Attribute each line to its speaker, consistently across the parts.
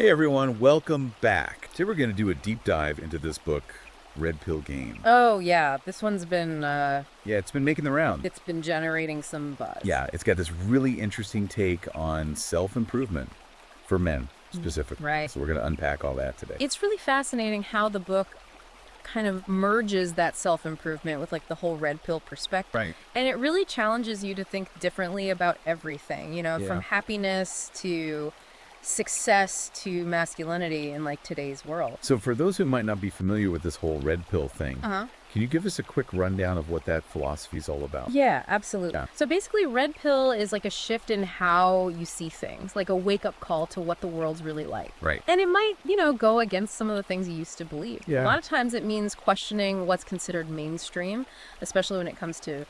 Speaker 1: Hey everyone, welcome back. Today we're going to do a deep dive into this book, Red Pill Games.
Speaker 2: Oh, yeah. This one's been,
Speaker 1: Yeah, it's been making the round.
Speaker 2: it's been generating some buzz.
Speaker 1: Yeah, it's got this really interesting take on self-improvement for men specifically.
Speaker 2: Right.
Speaker 1: So we're going to unpack all that today.
Speaker 2: It's really fascinating how the book kind of merges that self-improvement with like the whole red pill perspective.
Speaker 1: Right.
Speaker 2: And it really challenges you to think differently about everything,
Speaker 1: Yeah.
Speaker 2: from happiness to success to masculinity in like today's world.
Speaker 1: So for those who might not be familiar with this whole red pill thing, can you give us a quick rundown of what that philosophy is all about?
Speaker 2: Yeah, absolutely.
Speaker 1: Yeah.
Speaker 2: So basically, red pill is like a shift in how you see things, like a wake-up call to what the world's really like.
Speaker 1: Right.
Speaker 2: And it might, go against some of the things you used to believe.
Speaker 1: Yeah.
Speaker 2: A lot of times it means questioning what's considered mainstream, especially when it comes to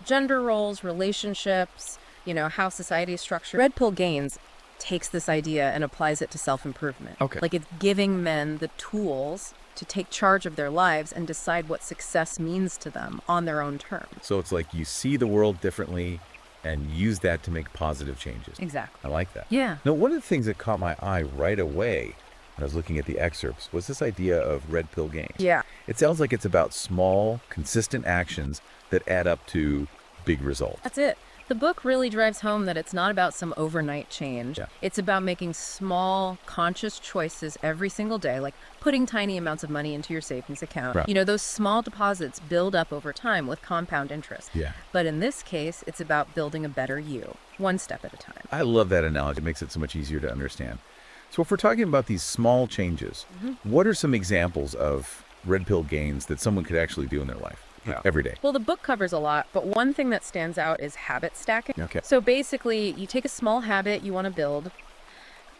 Speaker 2: gender roles, relationships, how society is structured. Red pill gains takes this idea and applies it to self-improvement.
Speaker 1: Okay.
Speaker 2: Like it's giving men the tools to take charge of their lives and decide what success means to them on their own terms.
Speaker 1: So it's like you see the world differently and use that to make positive changes.
Speaker 2: Exactly.
Speaker 1: I like that.
Speaker 2: Yeah.
Speaker 1: Now, one of the things that caught my eye right away when I was looking at the excerpts was this idea of red pill games.
Speaker 2: Yeah.
Speaker 1: It sounds like it's about small, consistent actions that add up to big results.
Speaker 2: That's it. The book really drives home that it's not about some overnight change.
Speaker 1: Yeah.
Speaker 2: It's about making small, conscious choices every single day, like putting tiny amounts of money into your savings account.
Speaker 1: Right.
Speaker 2: Those small deposits build up over time with compound interest.
Speaker 1: Yeah.
Speaker 2: But in this case, it's about building a better you, one step at a time.
Speaker 1: I love that analogy. It makes it so much easier to understand. So if we're talking about these small changes, what are some examples of red pill gains that someone could actually do in their life every day?
Speaker 2: Well, the book covers a lot, but one thing that stands out is habit stacking.
Speaker 1: Okay.
Speaker 2: So basically, you take a small habit you want to build,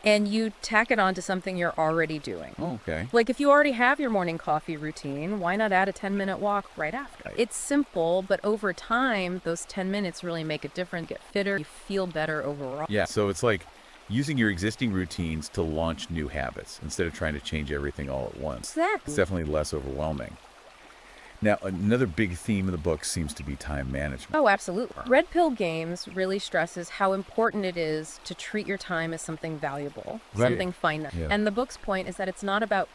Speaker 2: and you tack it onto something you're already doing.
Speaker 1: Oh, okay.
Speaker 2: Like if you already have your morning coffee routine, why not add a 10-minute walk right after?
Speaker 1: Right.
Speaker 2: It's simple, but over time, those 10 minutes really make a difference. Get fitter, you feel better overall.
Speaker 1: Yeah, so it's like using your existing routines to launch new habits instead of trying to change everything all at once.
Speaker 2: Exactly.
Speaker 1: It's definitely less overwhelming. Now, another big theme of the book seems to be time management.
Speaker 2: Oh, absolutely. Red Pill Games really stresses how important it is to treat your time as something valuable,
Speaker 1: Right.
Speaker 2: something finite.
Speaker 1: Yeah.
Speaker 2: And the book's point is that it's not about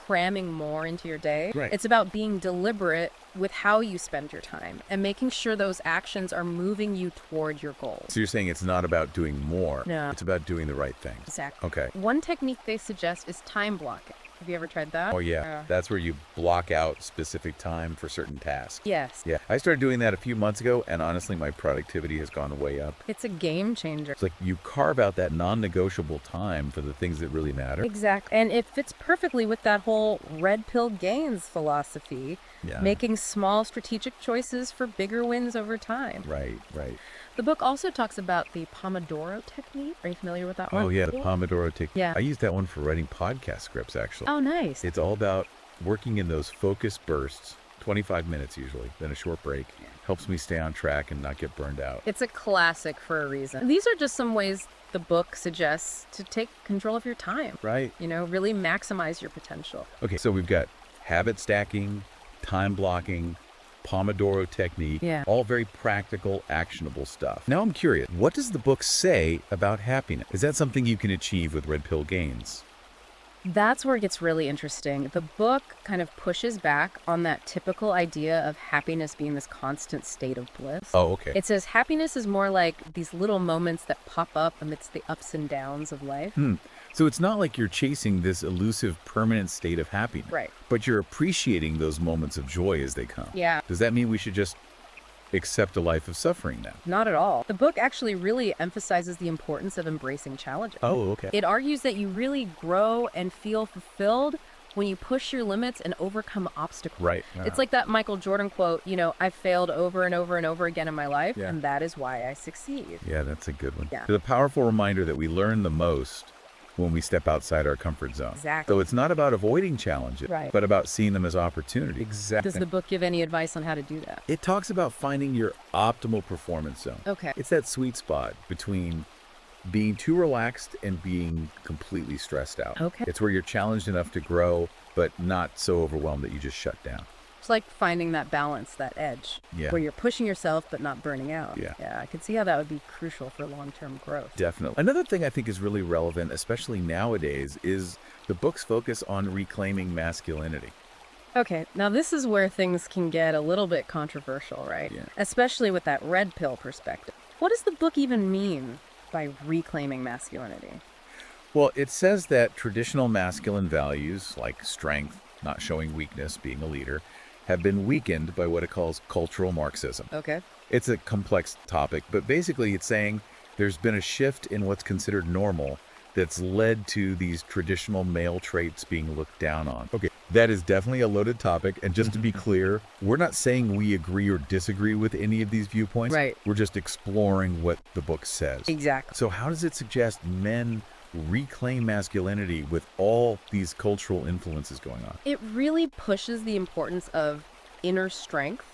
Speaker 2: cramming more into your day.
Speaker 1: Right.
Speaker 2: It's about being deliberate with how you spend your time and making sure those actions are moving you toward your goals.
Speaker 1: So you're saying it's not about doing more.
Speaker 2: No.
Speaker 1: It's about doing the right things.
Speaker 2: Exactly.
Speaker 1: Okay.
Speaker 2: One technique they suggest is time blocking. Have you ever tried that?
Speaker 1: Oh, yeah. That's where you block out specific time for certain tasks.
Speaker 2: Yes.
Speaker 1: Yeah. I started doing that a few months ago, and honestly, my productivity has gone way up.
Speaker 2: It's a game changer.
Speaker 1: It's like you carve out that non-negotiable time for the things that really matter.
Speaker 2: Exactly. And it fits perfectly with that whole red pill gains philosophy,
Speaker 1: Yeah.
Speaker 2: making small strategic choices for bigger wins over time.
Speaker 1: Right, right.
Speaker 2: The book also talks about the Pomodoro technique. Are you familiar with that one?
Speaker 1: Oh, yeah, the Pomodoro technique.
Speaker 2: Yeah.
Speaker 1: I use that one for writing podcast scripts, actually.
Speaker 2: Oh, nice.
Speaker 1: It's all about working in those focused bursts, 25 minutes usually, then a short break. Helps me stay on track and not get burned out.
Speaker 2: It's a classic for a reason. These are just some ways the book suggests to take control of your time.
Speaker 1: Right.
Speaker 2: Really maximize your potential.
Speaker 1: Okay, so we've got habit stacking, time blocking, Pomodoro technique,
Speaker 2: Yeah.
Speaker 1: all very practical, actionable stuff. Now I'm curious, what does the book say about happiness? Is that something you can achieve with red pill gains?
Speaker 2: That's where it gets really interesting. The book kind of pushes back on that typical idea of happiness being this constant state of bliss.
Speaker 1: Oh, okay.
Speaker 2: It says happiness is more like these little moments that pop up amidst the ups and downs of life.
Speaker 1: So it's not like you're chasing this elusive permanent state of happiness.
Speaker 2: Right.
Speaker 1: But you're appreciating those moments of joy as they come.
Speaker 2: Yeah.
Speaker 1: Does that mean we should just accept a life of suffering now?
Speaker 2: Not at all. The book actually really emphasizes the importance of embracing challenges.
Speaker 1: Oh, okay.
Speaker 2: It argues that you really grow and feel fulfilled when you push your limits and overcome obstacles.
Speaker 1: Right.
Speaker 2: It's like that Michael Jordan quote, I've failed over and over and over again in my life,
Speaker 1: Yeah.
Speaker 2: and that is why I succeed.
Speaker 1: Yeah, that's a good one.
Speaker 2: Yeah.
Speaker 1: The powerful reminder that we learn the most when we step outside our comfort zone.
Speaker 2: Exactly.
Speaker 1: So it's not about avoiding challenges,
Speaker 2: Right.
Speaker 1: but about seeing them as opportunities. Exactly.
Speaker 2: Does the book give any advice on how to do that?
Speaker 1: It talks about finding your optimal performance zone.
Speaker 2: Okay.
Speaker 1: It's that sweet spot between being too relaxed and being completely stressed out.
Speaker 2: Okay.
Speaker 1: It's where you're challenged enough to grow, but not so overwhelmed that you just shut down.
Speaker 2: It's like finding that balance, that edge, where you're pushing yourself but not burning out. Yeah, I could see how that would be crucial for long-term growth.
Speaker 1: Definitely. Another thing I think is really relevant, especially nowadays, is the book's focus on reclaiming masculinity.
Speaker 2: Okay, now this is where things can get a little bit controversial, right?
Speaker 1: Yeah.
Speaker 2: Especially with that red pill perspective. What does the book even mean by reclaiming masculinity?
Speaker 1: Well, it says that traditional masculine values, like strength, not showing weakness, being a leader, have been weakened by what it calls cultural Marxism.
Speaker 2: Okay.
Speaker 1: It's a complex topic, but basically it's saying there's been a shift in what's considered normal that's led to these traditional male traits being looked down on. Okay, that is definitely a loaded topic. And just to be clear, we're not saying we agree or disagree with any of these viewpoints.
Speaker 2: Right.
Speaker 1: We're just exploring what the book says.
Speaker 2: Exactly.
Speaker 1: So how does it suggest men reclaim masculinity with all these cultural influences going on?
Speaker 2: It really pushes the importance of inner strength,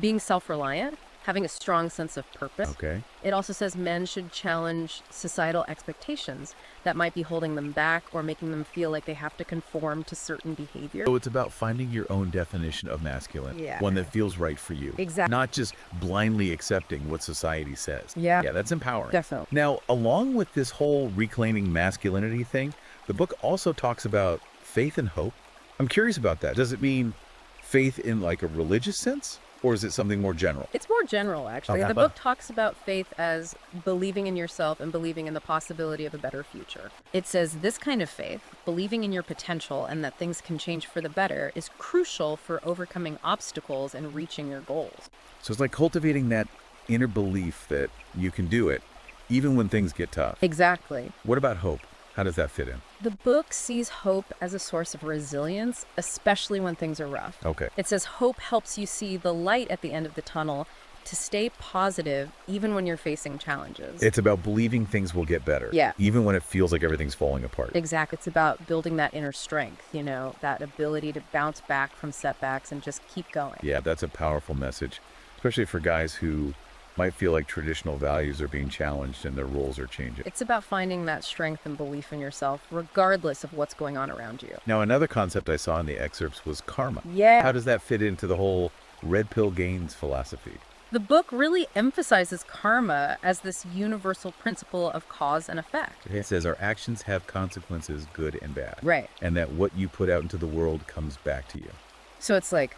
Speaker 2: being self-reliant, having a strong sense of purpose.
Speaker 1: Okay.
Speaker 2: It also says men should challenge societal expectations that might be holding them back or making them feel like they have to conform to certain behavior.
Speaker 1: So it's about finding your own definition of masculine, one that feels right for you.
Speaker 2: Exactly.
Speaker 1: Not just blindly accepting what society says.
Speaker 2: Yeah.
Speaker 1: Yeah, that's empowering.
Speaker 2: Definitely.
Speaker 1: Now, along with this whole reclaiming masculinity thing, the book also talks about faith and hope. I'm curious about that. Does it mean faith in like a religious sense? Or is it something more general?
Speaker 2: It's more general, actually. The book talks about faith as believing in yourself and believing in the possibility of a better future. It says this kind of faith, believing in your potential and that things can change for the better, is crucial for overcoming obstacles and reaching your goals.
Speaker 1: So it's like cultivating that inner belief that you can do it, even when things get tough.
Speaker 2: Exactly.
Speaker 1: What about hope? How does that fit in?
Speaker 2: The book sees hope as a source of resilience, especially when things are rough.
Speaker 1: Okay.
Speaker 2: It says hope helps you see the light at the end of the tunnel, to stay positive even when you're facing challenges.
Speaker 1: It's about believing things will get better.
Speaker 2: Yeah.
Speaker 1: Even when it feels like everything's falling apart.
Speaker 2: Exactly. It's about building that inner strength, that ability to bounce back from setbacks and just keep going.
Speaker 1: Yeah, that's a powerful message, especially for guys who might feel like traditional values are being challenged and their roles are changing.
Speaker 2: It's about finding that strength and belief in yourself, regardless of what's going on around you.
Speaker 1: Now, another concept I saw in the excerpts was karma.
Speaker 2: Yeah.
Speaker 1: How does that fit into the whole red pill gains philosophy?
Speaker 2: The book really emphasizes karma as this universal principle of cause and effect.
Speaker 1: It says our actions have consequences, good and bad.
Speaker 2: Right.
Speaker 1: And that what you put out into the world comes back to you.
Speaker 2: So it's like,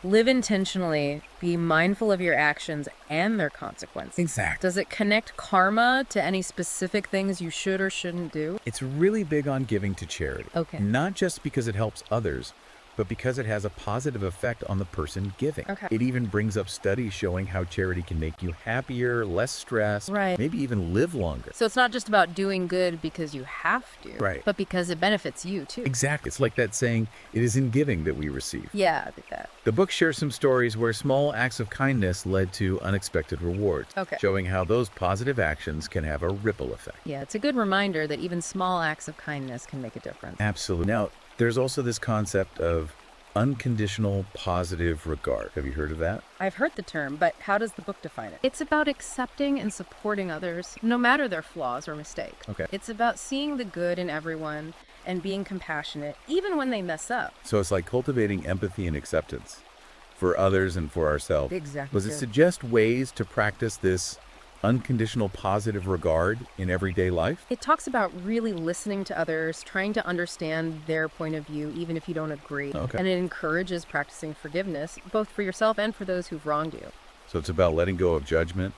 Speaker 2: live intentionally, be mindful of your actions and their consequences.
Speaker 1: Exactly.
Speaker 2: Does it connect karma to any specific things you should or shouldn't do?
Speaker 1: It's really big on giving to charity.
Speaker 2: Okay.
Speaker 1: Not just because it helps others, but because it has a positive effect on the person giving.
Speaker 2: Okay.
Speaker 1: It even brings up studies showing how charity can make you happier, less stressed,
Speaker 2: Right.
Speaker 1: maybe even live longer.
Speaker 2: So it's not just about doing good because you have to,
Speaker 1: Right.
Speaker 2: but because it benefits you too.
Speaker 1: Exactly. It's like that saying, it is in giving that we receive.
Speaker 2: Yeah, I think that.
Speaker 1: The book shares some stories where small acts of kindness led to unexpected rewards,
Speaker 2: Okay.
Speaker 1: showing how those positive actions can have a ripple effect.
Speaker 2: Yeah, it's a good reminder that even small acts of kindness can make a difference.
Speaker 1: Absolutely. Now, there's also this concept of unconditional positive regard. Have you heard of that?
Speaker 2: I've heard the term, but how does the book define it? It's about accepting and supporting others, no matter their flaws or mistakes.
Speaker 1: Okay.
Speaker 2: It's about seeing the good in everyone and being compassionate, even when they mess up.
Speaker 1: So it's like cultivating empathy and acceptance for others and for ourselves.
Speaker 2: Exactly.
Speaker 1: Does it suggest ways to practice this unconditional positive regard in everyday life?
Speaker 2: It talks about really listening to others, trying to understand their point of view, even if you don't agree.
Speaker 1: Okay.
Speaker 2: And it encourages practicing forgiveness, both for yourself and for those who've wronged you.
Speaker 1: So it's about letting go of judgment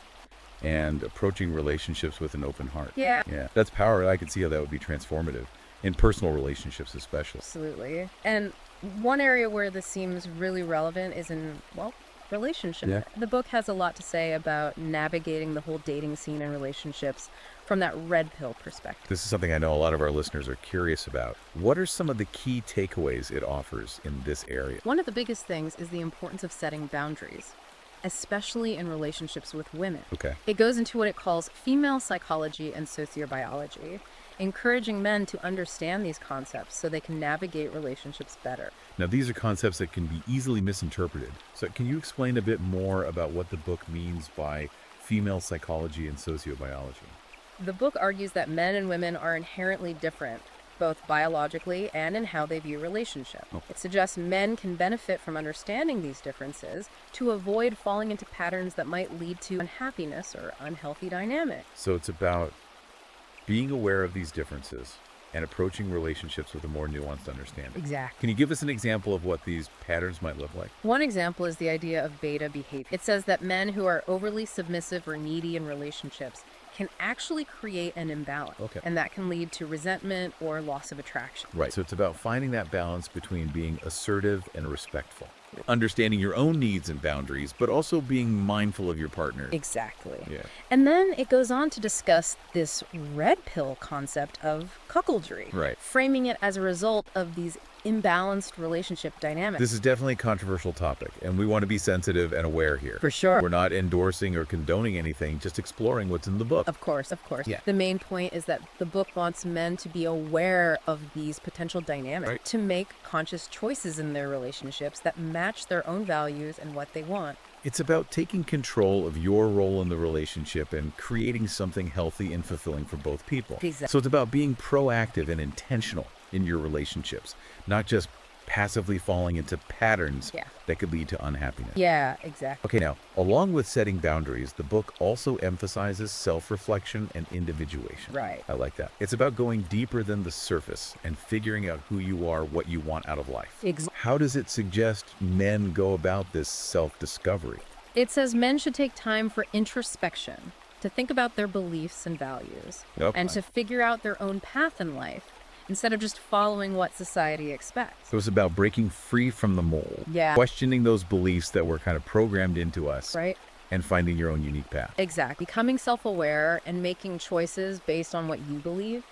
Speaker 1: and approaching relationships with an open heart.
Speaker 2: Yeah.
Speaker 1: Yeah, that's power. I can see how that would be transformative in personal relationships especially.
Speaker 2: Absolutely. And one area where this seems really relevant is in, relationship.
Speaker 1: Yeah.
Speaker 2: The book has a lot to say about navigating the whole dating scene and relationships from that red pill perspective.
Speaker 1: This is something I know a lot of our listeners are curious about. What are some of the key takeaways it offers in this area?
Speaker 2: One of the biggest things is the importance of setting boundaries, especially in relationships with women.
Speaker 1: Okay.
Speaker 2: It goes into what it calls female psychology and sociobiology, encouraging men to understand these concepts so they can navigate relationships better.
Speaker 1: Now, these are concepts that can be easily misinterpreted. So can you explain a bit more about what the book means by female psychology and sociobiology?
Speaker 2: The book argues that men and women are inherently different, both biologically and in how they view relationships.
Speaker 1: Oh.
Speaker 2: It suggests men can benefit from understanding these differences to avoid falling into patterns that might lead to unhappiness or unhealthy dynamics.
Speaker 1: So it's about being aware of these differences and approaching relationships with a more nuanced understanding.
Speaker 2: Exactly.
Speaker 1: Can you give us an example of what these patterns might look like?
Speaker 2: One example is the idea of beta behavior. It says that men who are overly submissive or needy in relationships can actually create an imbalance.
Speaker 1: Okay.
Speaker 2: And that can lead to resentment or loss of attraction.
Speaker 1: Right. So it's about finding that balance between being assertive and respectful, understanding your own needs and boundaries, but also being mindful of your partner.
Speaker 2: Exactly.
Speaker 1: Yeah.
Speaker 2: And then it goes on to discuss this red pill concept of cuckoldry,
Speaker 1: Right.
Speaker 2: framing it as a result of these imbalanced relationship dynamics.
Speaker 1: This is definitely a controversial topic, and we want to be sensitive and aware here.
Speaker 2: For sure.
Speaker 1: We're not endorsing or condoning anything, just exploring what's in the book.
Speaker 2: Of course, of course.
Speaker 1: Yeah.
Speaker 2: The main point is that the book wants men to be aware of these potential dynamics,
Speaker 1: Right.
Speaker 2: to make conscious choices in their relationships that match their own values and what they want.
Speaker 1: It's about taking control of your role in the relationship and creating something healthy and fulfilling for both people.
Speaker 2: Exactly.
Speaker 1: So it's about being proactive and intentional in your relationships, not just passively falling into patterns
Speaker 2: Yeah.
Speaker 1: that could lead to unhappiness.
Speaker 2: Yeah, exactly.
Speaker 1: Okay, now, along with setting boundaries, the book also emphasizes self-reflection and individuation.
Speaker 2: Right.
Speaker 1: I like that. It's about going deeper than the surface and figuring out who you are, what you want out of life. How does it suggest men go about this self-discovery?
Speaker 2: It says men should take time for introspection, to think about their beliefs and values,
Speaker 1: Okay.
Speaker 2: and to figure out their own path in life, instead of just following what society expects.
Speaker 1: So it's about breaking free from the mold,
Speaker 2: Yeah.
Speaker 1: questioning those beliefs that were kind of programmed into us,
Speaker 2: Right?
Speaker 1: and finding your own unique path.
Speaker 2: Exactly. Becoming self-aware and making choices based on what you believe,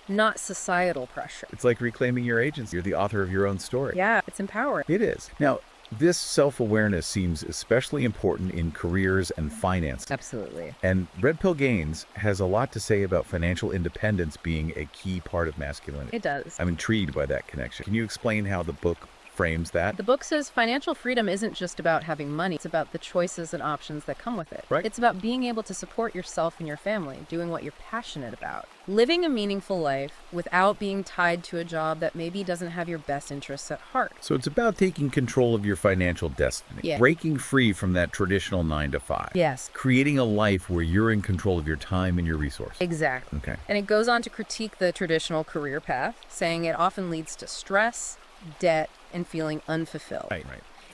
Speaker 2: not societal pressure.
Speaker 1: It's like reclaiming your agency. You're the author of your own story.
Speaker 2: Yeah, it's empowering.
Speaker 1: It is. Now, this self-awareness seems especially important in careers and finance.
Speaker 2: Absolutely.
Speaker 1: And Red Pill Gains has a lot to say about financial independence being a key part of masculinity.
Speaker 2: It does.
Speaker 1: I'm intrigued by that connection. Can you explain how the book frames that?
Speaker 2: The book says financial freedom isn't just about having money. It's about the choices and options that come with it.
Speaker 1: Right.
Speaker 2: It's about being able to support yourself and your family, doing what you're passionate about. Living a meaningful life without being tied to a job that maybe doesn't have your best interests at heart.
Speaker 1: So it's about taking control of your financial destiny,
Speaker 2: Yeah.
Speaker 1: breaking free from that traditional 9 to 5.
Speaker 2: Yes.
Speaker 1: Creating a life where you're in control of your time and your resources.
Speaker 2: Exactly.
Speaker 1: Okay.
Speaker 2: And it goes on to critique the traditional career path, saying it often leads to stress, debt, and feeling unfulfilled.
Speaker 1: Right.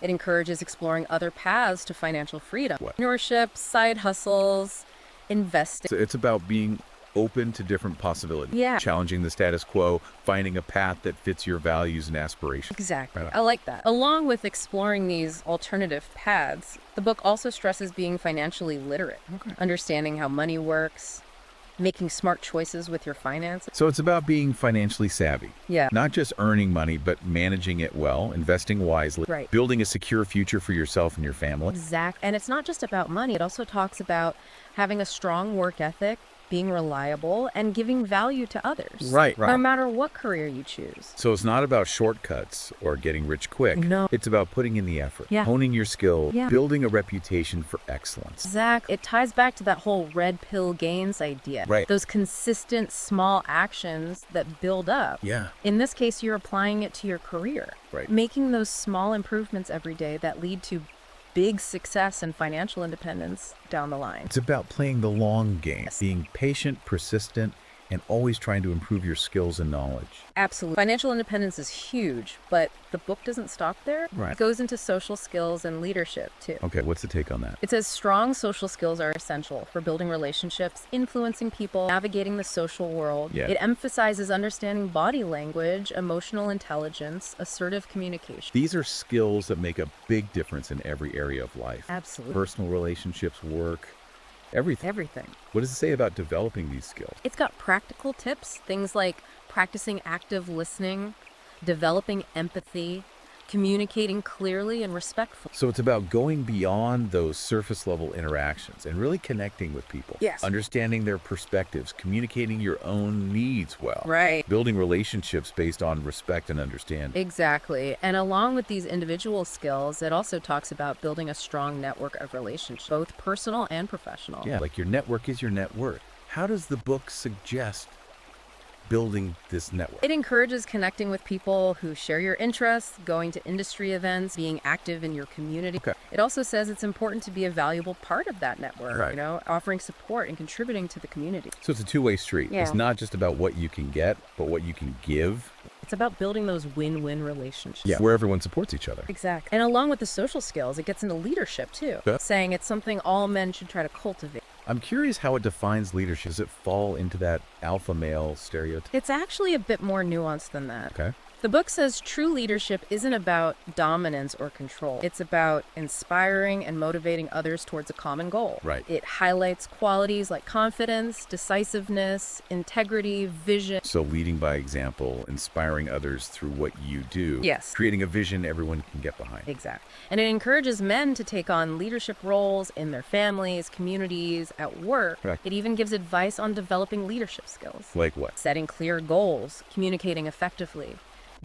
Speaker 2: It encourages exploring other paths to financial freedom.
Speaker 1: What?
Speaker 2: Entrepreneurship, side hustles, investing.
Speaker 1: So it's about being open to different possibilities.
Speaker 2: Yeah.
Speaker 1: Challenging the status quo, finding a path that fits your values and aspirations.
Speaker 2: Exactly.
Speaker 1: Right.
Speaker 2: I like that. Along with exploring these alternative paths, the book also stresses being financially literate, understanding how money works, making smart choices with your finances.
Speaker 1: So it's about being financially savvy.
Speaker 2: Yeah.
Speaker 1: Not just earning money, but managing it well, investing wisely,
Speaker 2: Right.
Speaker 1: building a secure future for yourself and your family.
Speaker 2: Exactly. And it's not just about money. It also talks about having a strong work ethic, being reliable, and giving value to others.
Speaker 1: Right.
Speaker 2: No matter what career you choose.
Speaker 1: So it's not about shortcuts or getting rich quick.
Speaker 2: No.
Speaker 1: It's about putting in the effort,
Speaker 2: Yeah.
Speaker 1: honing your skill,
Speaker 2: Yeah.
Speaker 1: building a reputation for excellence.
Speaker 2: Exactly. It ties back to that whole red pill gains idea.
Speaker 1: Right.
Speaker 2: Those consistent small actions that build up.
Speaker 1: Yeah.
Speaker 2: In this case, you're applying it to your career.
Speaker 1: Right.
Speaker 2: Making those small improvements every day that lead to big success and financial independence down the line.
Speaker 1: It's about playing the long game,
Speaker 2: Yes.
Speaker 1: being patient, persistent, and always trying to improve your skills and knowledge.
Speaker 2: Absolutely. Financial independence is huge, but the book doesn't stop there.
Speaker 1: Right.
Speaker 2: It goes into social skills and leadership, too.
Speaker 1: Okay, what's the take on that?
Speaker 2: It says strong social skills are essential for building relationships, influencing people, navigating the social world.
Speaker 1: Yeah.
Speaker 2: It emphasizes understanding body language, emotional intelligence, assertive communication.
Speaker 1: These are skills that make a big difference in every area of life.
Speaker 2: Absolutely.
Speaker 1: Personal relationships, work, everything.
Speaker 2: Everything.
Speaker 1: What does it say about developing these skills?
Speaker 2: It's got practical tips, things like practicing active listening, developing empathy, communicating clearly and respectfully.
Speaker 1: So it's about going beyond those surface level interactions and really connecting with people.
Speaker 2: Yes.
Speaker 1: Understanding their perspectives, communicating your own needs well.
Speaker 2: Right.
Speaker 1: Building relationships based on respect and understanding.
Speaker 2: Exactly. And along with these individual skills, it also talks about building a strong network of relationships, both personal and professional.
Speaker 1: Yeah, like your network is your net worth. How does the book suggest building this network?
Speaker 2: It encourages connecting with people who share your interests, going to industry events, being active in your community.
Speaker 1: Okay.
Speaker 2: It also says it's important to be a valuable part of that network,
Speaker 1: Right.
Speaker 2: offering support and contributing to the community.
Speaker 1: So it's a two-way street.
Speaker 2: Yeah.
Speaker 1: It's not just about what you can get, but what you can give.
Speaker 2: It's about building those win-win relationships.
Speaker 1: Yeah. Where everyone supports each other.
Speaker 2: Exactly. And along with the social skills, it gets into leadership too,
Speaker 1: Yeah.
Speaker 2: saying it's something all men should try to cultivate.
Speaker 1: I'm curious how it defines leadership. Does it fall into that alpha male stereotype?
Speaker 2: It's actually a bit more nuanced than that.
Speaker 1: Okay.
Speaker 2: The book says true leadership isn't about dominance or control. It's about inspiring and motivating others towards a common goal.
Speaker 1: Right.
Speaker 2: It highlights qualities like confidence, decisiveness, integrity, vision.
Speaker 1: So leading by example, inspiring others through what you do.
Speaker 2: Yes.
Speaker 1: Creating a vision everyone can get behind.
Speaker 2: Exactly. And it encourages men to take on leadership roles in their families, communities, at work.
Speaker 1: Correct.
Speaker 2: It even gives advice on developing leadership skills.
Speaker 1: Like what?
Speaker 2: Setting clear goals, communicating effectively,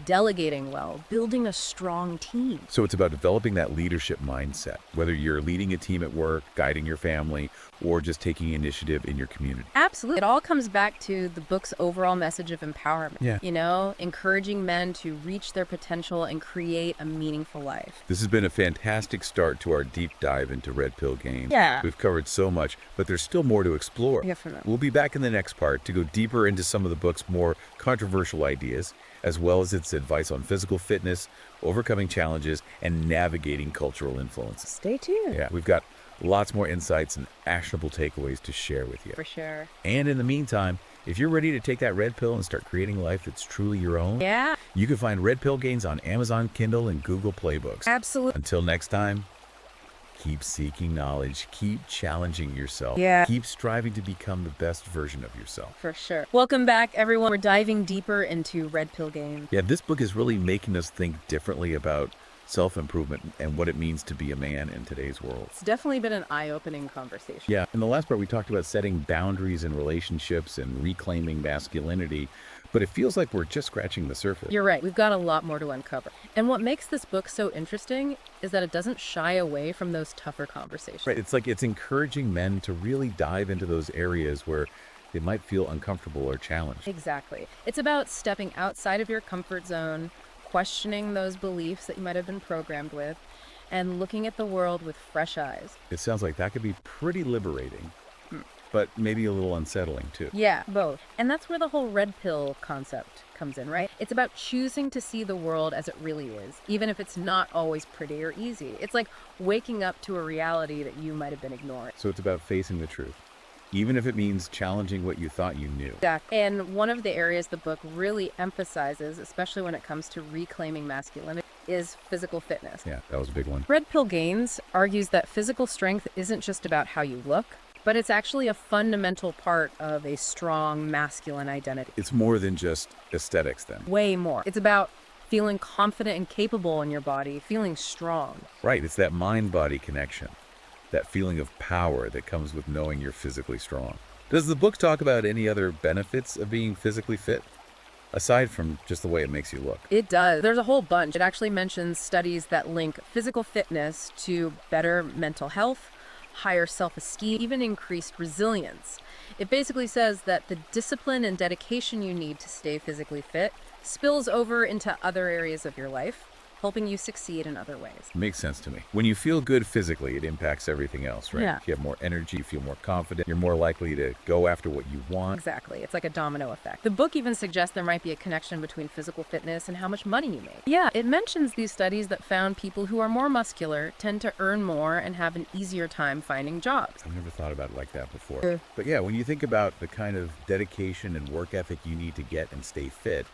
Speaker 2: delegating well, building a strong team.
Speaker 1: So it's about developing that leadership mindset, whether you're leading a team at work, guiding your family, or just taking initiative in your community.
Speaker 2: Absolutely. It all comes back to the book's overall message of empowerment.
Speaker 1: Yeah.
Speaker 2: Encouraging men to reach their potential and create a meaningful life.
Speaker 1: This has been a fantastic start to our deep dive into Red Pill Games.
Speaker 2: Yeah.
Speaker 1: We've covered so much, but there's still more to explore.
Speaker 2: Yeah, for now.
Speaker 1: We'll be back in the next part to go deeper into some of the book's more controversial ideas, as well as its advice on physical fitness, overcoming challenges, and navigating cultural influences.
Speaker 2: Stay tuned.
Speaker 1: Yeah, we've got lots more insights and actionable takeaways to share with you.
Speaker 2: For sure.
Speaker 1: And in the meantime, if you're ready to take that red pill and start creating a life that's truly your own,
Speaker 2: Yeah,
Speaker 1: you can find Red Pill Gains on Amazon Kindle and Google Play Books.
Speaker 2: absolutely.
Speaker 1: Until next time, keep seeking knowledge, keep challenging yourself,
Speaker 2: Yeah.
Speaker 1: keep striving to become the best version of yourself.
Speaker 2: For sure. Welcome back, everyone. We're diving deeper into Red Pill Games.
Speaker 1: Yeah, this book is really making us think differently about self-improvement and what it means to be a man in today's world.
Speaker 2: It's definitely been an eye-opening conversation.
Speaker 1: Yeah, in the last part we talked about setting boundaries in relationships and reclaiming masculinity, but it feels like we're just scratching the surface.
Speaker 2: You're right. We've got a lot more to uncover. And what makes this book so interesting is that it doesn't shy away from those tougher conversations.
Speaker 1: Right, it's like it's encouraging men to really dive into those areas where they might feel uncomfortable or challenged.
Speaker 2: Exactly. It's about stepping outside of your comfort zone, questioning those beliefs that you might have been programmed with, and looking at the world with fresh eyes.
Speaker 1: It sounds like that could be pretty liberating, but maybe a little unsettling too.
Speaker 2: Yeah, both. And that's where the whole red pill concept comes in, right? It's about choosing to see the world as it really is, even if it's not always pretty or easy. It's like waking up to a reality that you might have been ignoring.
Speaker 1: So it's about facing the truth, even if it means challenging what you thought you knew.
Speaker 2: Exactly. And one of the areas the book really emphasizes, especially when it comes to reclaiming masculinity, is physical fitness.
Speaker 1: Yeah, that was a big one.
Speaker 2: Red Pill Gains argues that physical strength isn't just about how you look, but it's actually a fundamental part of a strong masculine identity.
Speaker 1: It's more than just aesthetics then.
Speaker 2: Way more. It's about feeling confident and capable in your body, feeling strong.
Speaker 1: Right, it's that mind-body connection, that feeling of power that comes with knowing you're physically strong. Does the book talk about any other benefits of being physically fit, aside from just the way it makes you look?
Speaker 2: It does. There's a whole bunch. It actually mentions studies that link physical fitness to better mental health, higher self-esteem, even increased resilience. It basically says that the discipline and dedication you need to stay physically fit spills over into other areas of your life, helping you succeed in other ways.
Speaker 1: Makes sense to me. When you feel good physically, it impacts everything else, right?
Speaker 2: Yeah.
Speaker 1: You have more energy, you feel more confident, you're more likely to go after what you want.
Speaker 2: Exactly. It's like a domino effect. The book even suggests there might be a connection between physical fitness and how much money you make. Yeah, it mentions these studies that found people who are more muscular tend to earn more and have an easier time finding jobs.
Speaker 1: I've never thought about it like that before. But yeah, when you think about the kind of dedication and work ethic you need to get and stay fit,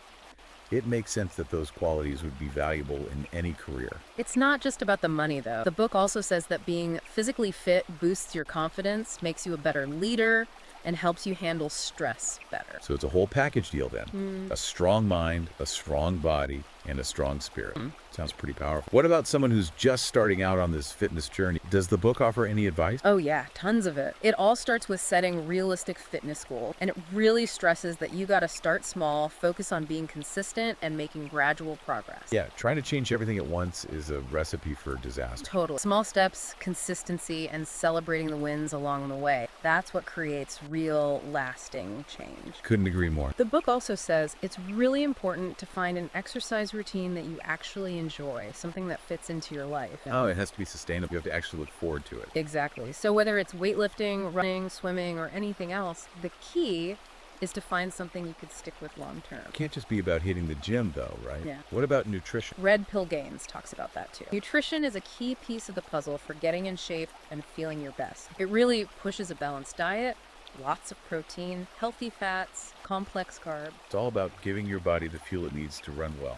Speaker 1: it makes sense that those qualities would be valuable in any career.
Speaker 2: It's not just about the money, though. The book also says that being physically fit boosts your confidence, makes you a better leader, and helps you handle stress better.
Speaker 1: So it's a whole package deal then. A strong mind, a strong body, and a strong spirit. Sounds pretty powerful. What about someone who's just starting out on this fitness journey? Does the book offer any advice?
Speaker 2: Oh yeah, tons of it. It all starts with setting realistic fitness goals, and it really stresses that you gotta start small, focus on being consistent, and making gradual progress.
Speaker 1: Yeah, trying to change everything at once is a recipe for disaster.
Speaker 2: Totally. Small steps, consistency, and celebrating the wins along the way. That's what creates real lasting change.
Speaker 1: Couldn't agree more.
Speaker 2: The book also says it's really important to find an exercise routine that you actually enjoy, something that fits into your life.
Speaker 1: Oh, it has to be sustainable. You have to actually look forward to it.
Speaker 2: Exactly. So whether it's weightlifting, running, swimming, or anything else, the key is to find something you could stick with long term.
Speaker 1: It can't just be about hitting the gym, though, right?
Speaker 2: Yeah.
Speaker 1: What about nutrition?
Speaker 2: Red Pill Gains talks about that too. Nutrition is a key piece of the puzzle for getting in shape and feeling your best. It really pushes a balanced diet, lots of protein, healthy fats, complex carbs.
Speaker 1: It's all about giving your body the fuel it needs to run well.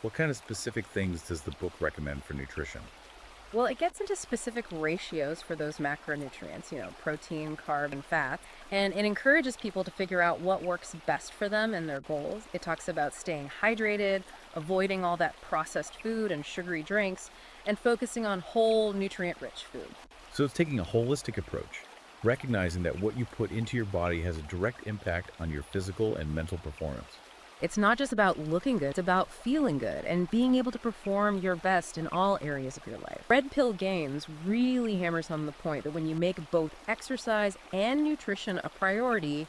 Speaker 1: What kind of specific things does the book recommend for nutrition?
Speaker 2: Well, it gets into specific ratios for those macronutrients, protein, carb, and fat, and it encourages people to figure out what works best for them and their goals. It talks about staying hydrated, avoiding all that processed food and sugary drinks, and focusing on whole, nutrient-rich food.
Speaker 1: So it's taking a holistic approach, recognizing that what you put into your body has a direct impact on your physical and mental performance.
Speaker 2: It's not just about looking good, it's about feeling good and being able to perform your best in all areas of your life. Red Pill Gains really hammers home the point that when you make both exercise and nutrition a priority,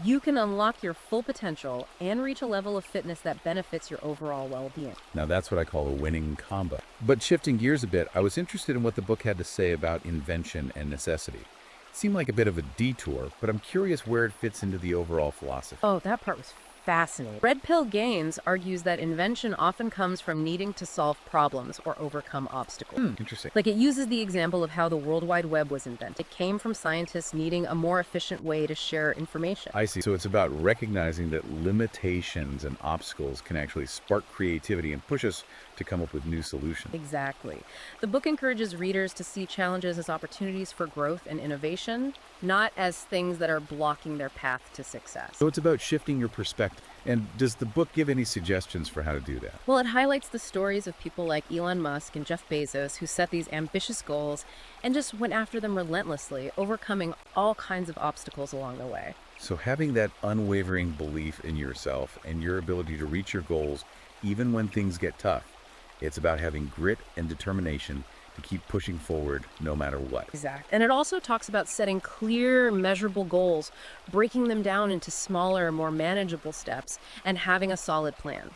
Speaker 2: you can unlock your full potential and reach a level of fitness that benefits your overall well-being.
Speaker 1: Now that's what I call a winning combo. But shifting gears a bit, I was interested in what the book had to say about invention and necessity. It seemed like a bit of a detour, but I'm curious where it fits into the overall philosophy.
Speaker 2: Oh, that part was fascinating. Red Pill Gains argues that invention often comes from needing to solve problems or overcome obstacles.
Speaker 1: Interesting.
Speaker 2: Like, it uses the example of how the World Wide Web was invented. It came from scientists needing a more efficient way to share information.
Speaker 1: I see. So it's about recognizing that limitations and obstacles can actually spark creativity and push us to come up with new solutions.
Speaker 2: Exactly. The book encourages readers to see challenges as opportunities for growth and innovation, not as things that are blocking their path to success.
Speaker 1: So it's about shifting your perspective. And does the book give any suggestions for how to do that?
Speaker 2: Well, it highlights the stories of people like Elon Musk and Jeff Bezos who set these ambitious goals and just went after them relentlessly, overcoming all kinds of obstacles along the way.
Speaker 1: So having that unwavering belief in yourself and your ability to reach your goals, even when things get tough, it's about having grit and determination to keep pushing forward no matter what.
Speaker 2: Exactly. And it also talks about setting clear, measurable goals, breaking them down into smaller, more manageable steps, and having a solid plan.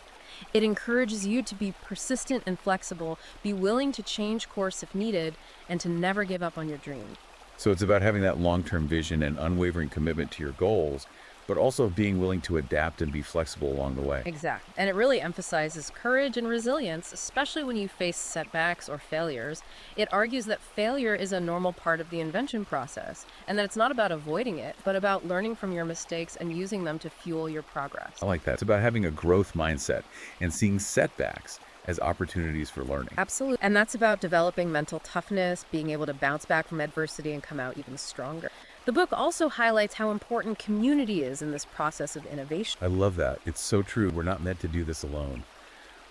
Speaker 2: It encourages you to be persistent and flexible, be willing to change course if needed, and to never give up on your dream.
Speaker 1: So it's about having that long-term vision and unwavering commitment to your goals, but also being willing to adapt and be flexible along the way.
Speaker 2: Exactly. And it really emphasizes courage and resilience, especially when you face setbacks or failures. It argues that failure is a normal part of the invention process, and that it's not about avoiding it, but about learning from your mistakes and using them to fuel your progress.
Speaker 1: I like that. It's about having a growth mindset and seeing setbacks as opportunities for learning.
Speaker 2: Absolutely. And that's about developing mental toughness, being able to bounce back from adversity and come out even stronger. The book also highlights how important community is in this process of innovation.
Speaker 1: I love that. It's so true. We're not meant to do this alone.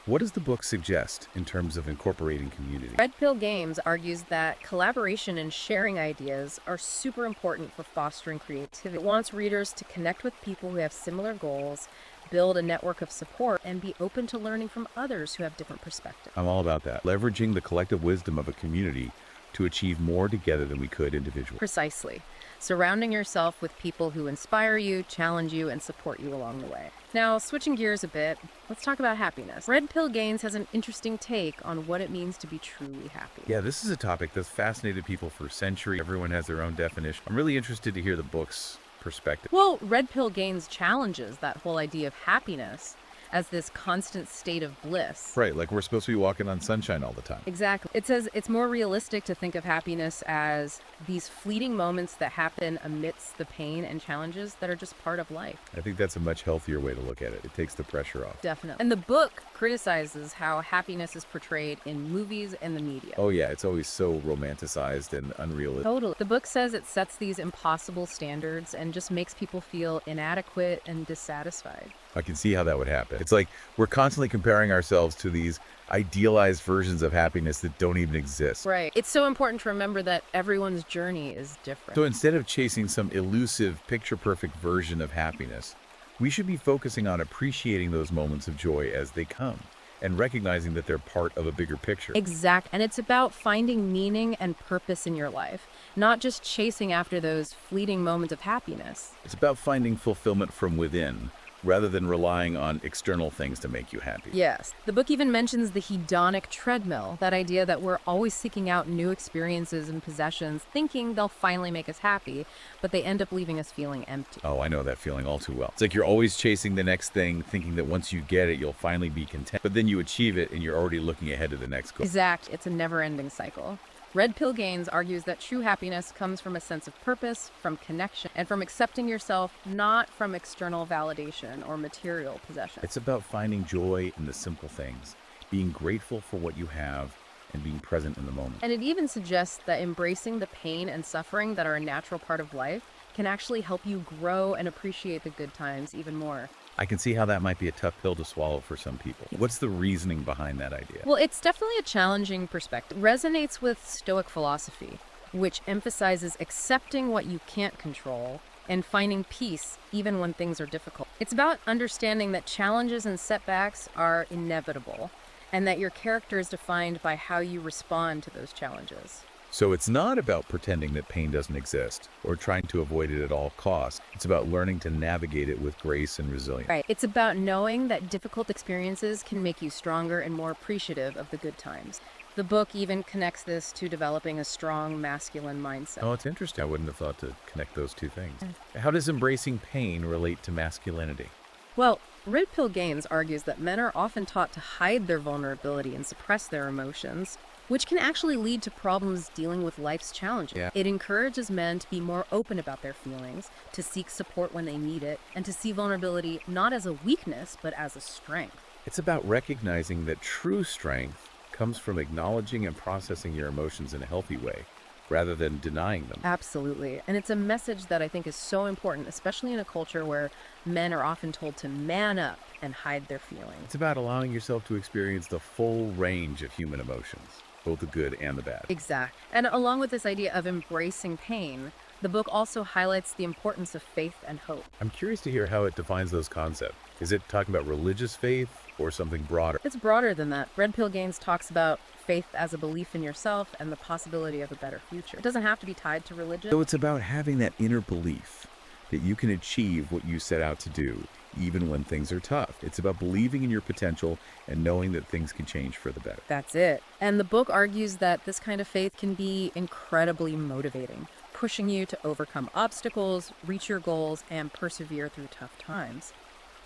Speaker 1: What does the book suggest in terms of incorporating community?
Speaker 2: Red Pill Games argues that collaboration and sharing ideas are super important for fostering creativity. It wants readers to connect with people who have similar goals, build a network of support, and be open to learning from others who have different perspectives.
Speaker 1: I'm all about that. Leveraging the collective wisdom of a community to achieve more together than we could individually.
Speaker 2: Precisely. Surrounding yourself with people who inspire you, challenge you, and support you along the way. Now, switching gears a bit, let's talk about happiness. Red Pill Gains has an interesting take on what it means to be truly happy.
Speaker 1: Yeah, this is a topic that's fascinated people for centuries. Everyone has their own definition. I'm really interested to hear the book's perspective.
Speaker 2: Well, Red Pill Gains challenges that whole idea of happiness as this constant state of bliss.
Speaker 1: Right, like we're supposed to be walking on sunshine all the time.
Speaker 2: Exactly. It says it's more realistic to think of happiness as these fleeting moments that happen amidst the pain and challenges that are just part of life.
Speaker 1: I think that's a much healthier way to look at it. It takes the pressure off.
Speaker 2: Definitely. And the book criticizes how happiness is portrayed in movies and the media.
Speaker 1: Oh yeah, it's always so romanticized and unrealistic.
Speaker 2: Totally. The book says it sets these impossible standards and just makes people feel inadequate and dissatisfied.
Speaker 1: I can see how that would happen. It's like we're constantly comparing ourselves to these idealized versions of happiness that don't even exist.
Speaker 2: Right. It's so important to remember that everyone's journey is different.
Speaker 1: So instead of chasing some elusive, picture-perfect version of happiness, we should be focusing on appreciating those moments of joy as they come and recognizing that they're part of a bigger picture.
Speaker 2: Exact. And it's about finding meaning and purpose in your life. not just chasing after those fleeting moments of happiness.
Speaker 1: It's about finding fulfillment from within, rather than relying on external things to make you happy.
Speaker 2: Yes. The book even mentions the hedonic treadmill, that idea that we're always seeking out new experiences and possessions, thinking they'll finally make us happy, but they end up leaving us feeling empty.
Speaker 1: Oh, I know that feeling all too well. It's like you're always chasing the next thing, thinking that once you get it, you'll finally be content. But then you achieve it, and you're already looking ahead to the next goal.
Speaker 2: Exact. It's a never-ending cycle. Red Pill Gaines argues that true happiness comes from a sense of purpose, from connection, and from accepting yourself, not from external validation or material possession.
Speaker 1: It's about finding joy in the simple things, being grateful for what you have, and being present in the moment.
Speaker 2: And it even suggests that embracing the pain and suffering that are a natural part of life can actually help you grow and appreciate the good times even more.
Speaker 1: I can see how that might be a tough pill to swallow for some people. What's the reasoning behind that idea?
Speaker 2: Well, it's definitely a challenging perspective. It resonates with Stoic philosophy, which emphasizes accepting what you can't control and finding peace even when things are difficult. It's about understanding that challenges and setbacks are inevitable and that your character is defined by how you respond to those challenges.
Speaker 1: So it's not about pretending that pain doesn't exist or trying to avoid it at all costs. It's about learning to navigate it with grace and resilience.
Speaker 2: Right. It's about knowing that difficult experiences can make you stronger and more appreciative of the good times. The book even connects this to developing a strong masculine mindset.
Speaker 1: Oh, it's interesting. I wouldn't have thought to connect those two things. How does embracing pain relate to masculinity?
Speaker 2: Well, Red Pill Gaines argues that men are often taught to hide their vulnerability and suppress their emotions, which can actually lead to problems dealing with life's challenges.
Speaker 1: Yeah.
Speaker 2: It encourages men to be more open about their feelings, to seek support when they need it, and to see vulnerability not as a weakness, but as a strength.
Speaker 1: It's about recognizing that true strength comes from acknowledging and processing your emotions in a healthy way, rather than denying them.
Speaker 2: Absolutely. And it's a message that I think is so important, especially in a culture where men are often told to man up and hide their feelings.
Speaker 1: It's about allowing yourself to experience the full range of human emotions, both the good and the bad.
Speaker 2: Exact. And along with this idea of embracing pain, the book also highlights the importance of faith and hope.
Speaker 1: I'm curious to hear how it defines those concepts. Is it talking about religious faith or something broader?
Speaker 2: It's broader than that. Red Pill Gaines talks about faith as a belief in yourself and the possibility of a better future. It doesn't have to be tied to religion.
Speaker 1: So it's about having that inner belief that you can achieve what you set out to do, even when things are tough. It's about believing in your potential and knowing that things can change for the better.
Speaker 2: That's it. And the book argues that this kind of faith can be incredibly motivating, pushing you to overcome obstacles, reach your goals, and persevere through tough times.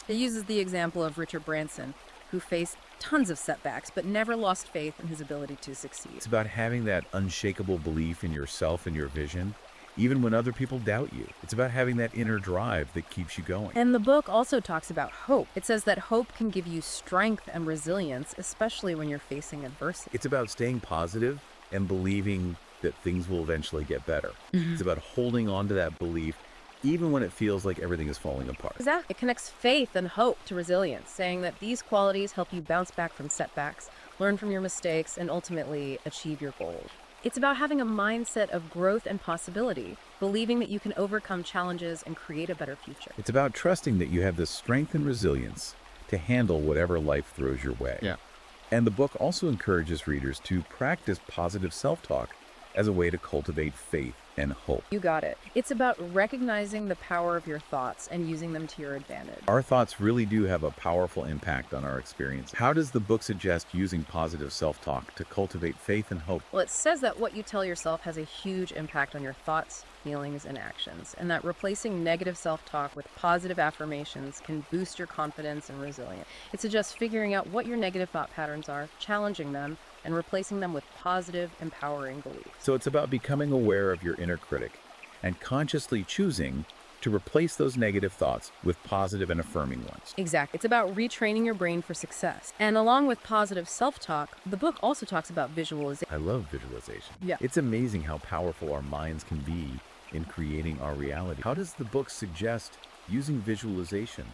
Speaker 2: It uses the example of Richard Branson, who faced tons of setbacks but never lost faith in his ability to succeed.
Speaker 1: It's about having that unshakable belief in yourself and your vision, even when other people doubt you. It's about having that inner drive that keeps you going.
Speaker 2: And the book also talks about hope. It says that hope can give you strength and resilience, especially when you're facing adversity.
Speaker 1: It's about staying positive and believing that things will eventually get better. It's about holding on to that belief even when it feels like everything is falling apart.
Speaker 2: Exactly. It connects faith and hope to resilience, saying that these qualities help you bounce back from setbacks, learn from your mistakes, and ultimately achieve your goals. It's about having a mindset of growth and possibility, believing that you can overcome challenges and create a better future.
Speaker 1: It's about trusting that you have the strength and resilience to handle whatever life throws your way.
Speaker 3: Yeah.
Speaker 1: And the book also encourages readers to practice positive self-talk as a way to cultivate faith and hope.
Speaker 2: You got it. It's about recognizing the power of your thoughts and using them to your advantage.
Speaker 1: Our thoughts really do have a powerful impact on our experience. How does the book suggest using positive self-talk to cultivate faith and hope?
Speaker 2: Well, it says that what you tell yourself has a huge impact on your thoughts, feelings, and actions, and that replacing negative self-talk with positive affirmations can boost your confidence and resilience. It suggests figuring out what your negative thought patterns are, challenging them, and replacing them with positive, empowering beliefs.
Speaker 1: So it's about becoming aware of your inner critic and consciously choosing to replace those negative thoughts with positive and affirming ones.
Speaker 2: Exactly. It's about retraining your brain for success. And along with positive self-talk, the book also talks about visualization.
Speaker 1: I love visualization.
Speaker 2: Yeah.
Speaker 1: It's amazing how powerful our minds can be in creating our reality. How does the book suggest using visualization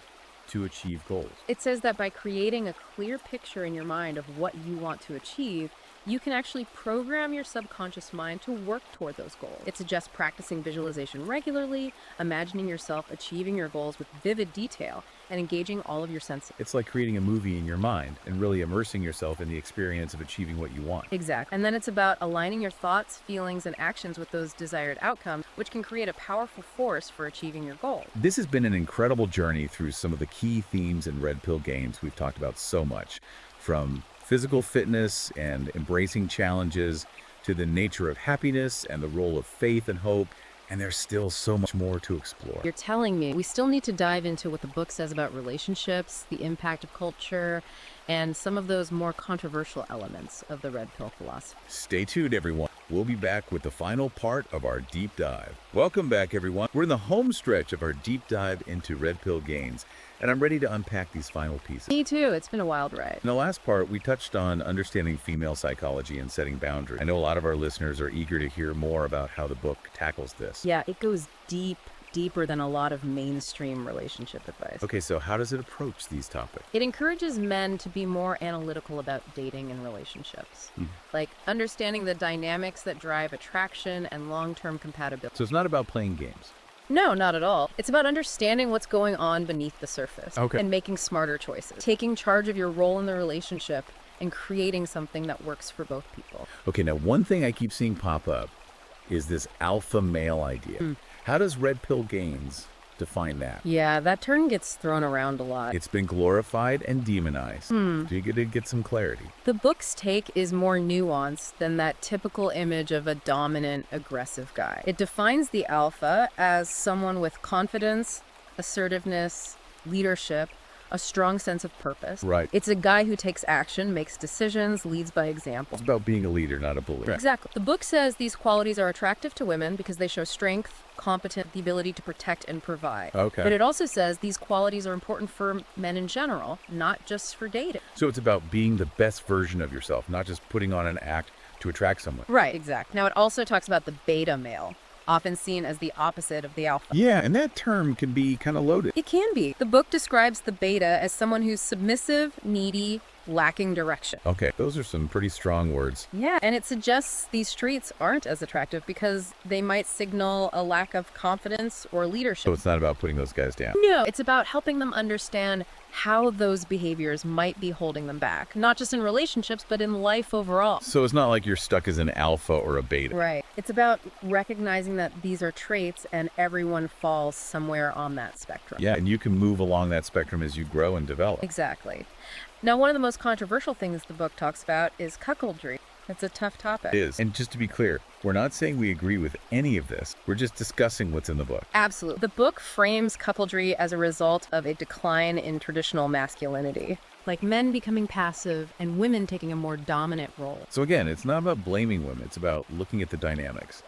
Speaker 1: to achieve goals?
Speaker 2: It says that by creating a clear picture in your mind of what you want to achieve, you can actually program your subconscious mind to work toward those goals. It suggests practicing visualization regularly, imagining yourself achieving your goals with vivid detail, and engaging all of your senses.
Speaker 1: It's like creating a movie in your mind and really immersing yourself in the experience of achieving what you want.
Speaker 2: Exactly. And then it's about aligning your thoughts, feelings, and actions with those desired outcomes, which can create a powerful force for achieving your goal.
Speaker 1: This has been an incredible journey through some of the key themes in Red Pill Games we've talked about so much, from physical fitness and embracing challenges to the nature of happiness and the role of faith and hope. And there's still so much more to explore.
Speaker 2: You're telling me we still need to dive into what the book says about relationships, the impact of culture, and some of those more controversial elements of the Red Pill philosophy.
Speaker 1: Stay tuned, everyone. We'll be back with the final part of our deep dive. Welcome back, everyone. We're in the home stretch of our deep dive into Red Pill Gains, and I'm ready to unpack these final pieces.
Speaker 2: Me too. It's been a wild ride.
Speaker 1: In the last part, we touched on understanding female psychology and setting boundaries. I know a lot of our listeners are eager to hear more about how the book tackles this.
Speaker 2: Yeah, it goes deeper than a lot of mainstream relationship advice.
Speaker 1: Okay, so how does it approach these topics?
Speaker 2: It encourages men to be more analytical about dating and relationships, like understanding the dynamics that drive attraction and long-term compatibility.
Speaker 1: So it's not about playing games.
Speaker 2: No, not at all. It's about understanding what's going on beneath the surface and making smarter choices, taking charge of your role in the relationship and creating something that works for both people.
Speaker 1: Okay, now one thing I keep seeing pop up is this alpha male idea. How does Red Pill Gains define that?
Speaker 2: Yeah, that term gets thrown around a lot.
Speaker 1: It's been glorified and demonized. Do you get some clarity?
Speaker 2: The book's take is more nuanced than that typical image of a dominant, aggressive guy. It defines the alpha as someone with confidence, assertiveness, leadership, a strong sense of purpose.
Speaker 1: Right.
Speaker 2: It's a guy who takes action, makes decisions, leads by example.
Speaker 1: It's about being a leader, not a bully.
Speaker 2: Exactly. The book says these qualities are attractive to women because they show strength, competence, the ability to protect and provide.
Speaker 1: Okay.
Speaker 2: But it also says these qualities are important for men in general, not just for dating.
Speaker 1: So it's about being the best version of yourself, not just putting on an act to attract someone.
Speaker 2: Right, exactly. Now, it also talks about the beta male, often seen as the opposite of the alpha.
Speaker 1: Yeah, and that term can be kind of loaded.
Speaker 2: It can be. The book describes the beta as someone who's submissive, needy, lacking direction.
Speaker 1: Okay, those are some pretty strong words.
Speaker 2: Yeah, and it suggests these traits aren't as attractive because they might signal a lack of confidence or leadership.
Speaker 1: So it's not about putting those guys down.
Speaker 2: No, it's about helping them understand how those behaviors might be holding them back, not just in relationships, but in life overall.
Speaker 1: So it's not like you're stuck as an alpha or a beta.
Speaker 2: Right. It's about recognizing that these are traits and everyone falls somewhere on that spectrum.
Speaker 1: Yeah, and you can move along that spectrum as you grow and develop.
Speaker 2: Exactly. Now, one of the most controversial things the book talks about is cuckoldry. It's a tough topic.
Speaker 1: It is. And just to be clear, we're not saying we agree with any of this. We're just discussing what's in the book.
Speaker 2: Absolutely. The book frames cuckoldry as a result of a decline in traditional masculinity, like men becoming passive and women taking a more dominant role.
Speaker 1: So again, it's not about blaming women. It's about looking at the dynamics,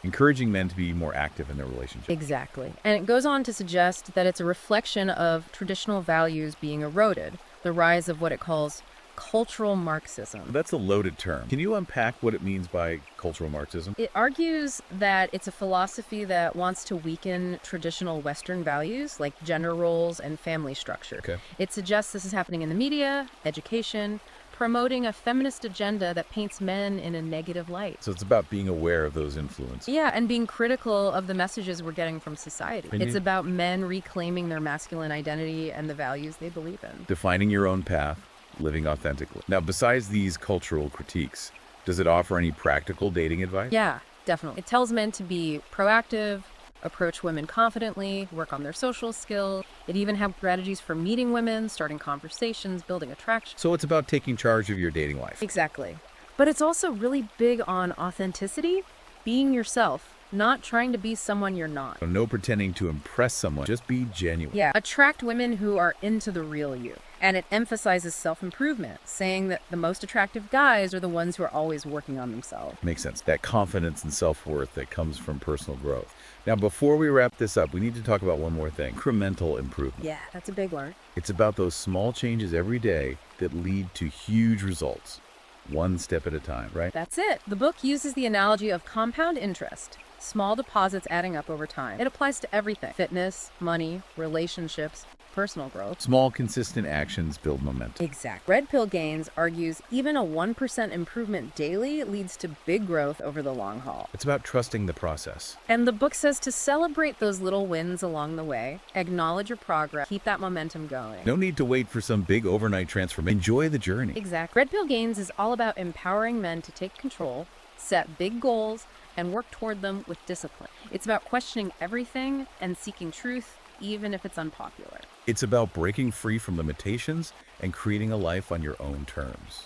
Speaker 1: encouraging men to be more active in their relationship.
Speaker 2: Exactly. And it goes on to suggest that it's a reflection of traditional values being eroded, the rise of what it calls cultural Marxism.
Speaker 1: That's a loaded term. Can you unpack what it means by cultural Marxism?
Speaker 2: It argues that it's a philosophy that wants to weaken traditional Western values like gender roles and family structure.
Speaker 1: Okay.
Speaker 2: It suggests this is happening in the media, education, promoting a feminist agenda that paints men in a negative light.
Speaker 1: So it's about being aware of those influences.
Speaker 2: Yeah, and being critical of the messages we're getting from society. It's about men reclaiming their masculine identity and the values they believe in.
Speaker 1: Defining your own path, living authentically. Now, besides these cultural critiques, does it offer any practical dating advice?
Speaker 2: Yeah, definitely. It tells men to be proactive, approach women confidently, work on their social skills. It even has strategies for meeting women, starting conversations, building attraction.
Speaker 1: So it's about taking charge of your dating life.
Speaker 2: Exactly. But it's also really big on authenticity, being yourself, not trying to be someone you're not.
Speaker 1: So no pretending to impress someone, just be genuine.
Speaker 2: Yeah, attract women who are into the real you. And it emphasizes self-improvement, saying that the most attractive guys are the ones who are always working on themselves.
Speaker 1: Makes sense. That confidence and self-worth that comes from personal growth. Now, before we wrap this up, we need to talk about one more thing. Incremental improvement.
Speaker 2: Yeah, that's a big one.
Speaker 1: It's about those small changes every day that lead to huge results. One step at a time, right?
Speaker 2: That's it. The book uses the analogy of compound interest. Small deposits adding up over time. It applies to everything: fitness, money, relationships, personal growth.
Speaker 1: Small, consistent actions build momentum.
Speaker 2: Exact. Red Pill Gains argues even a 1% improvement daily leads to big growth over the long haul.
Speaker 1: It's about trusting the process.
Speaker 2: And the book says to celebrate those little wins along the way, acknowledge your progress, keep that momentum going.
Speaker 1: No need to wait for some big overnight transformation. Enjoy the journey.
Speaker 2: Exactly. Red Pill Gains is all about empowering men to take control, set big goals, and work toward them with discipline. It's about questioning everything and seeking truth, even if it's unpopular.
Speaker 1: It's about breaking free from limitations and creating a life on your own terms,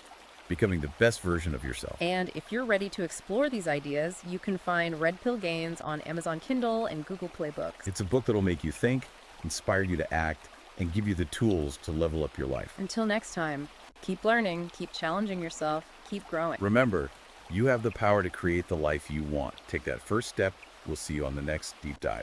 Speaker 1: becoming the best version of yourself.
Speaker 2: And if you're ready to explore these ideas, you can find Red Pill Gains on Amazon Kindle and Google Play Books.
Speaker 1: It's a book that'll make you think, inspire you to act, and give you the tools to level up your life.
Speaker 2: Until next time, keep learning, keep challenging yourself, keep growing.
Speaker 1: Remember, you have the power to create the life you want. Take that first step. We'll see you on the next deep dive.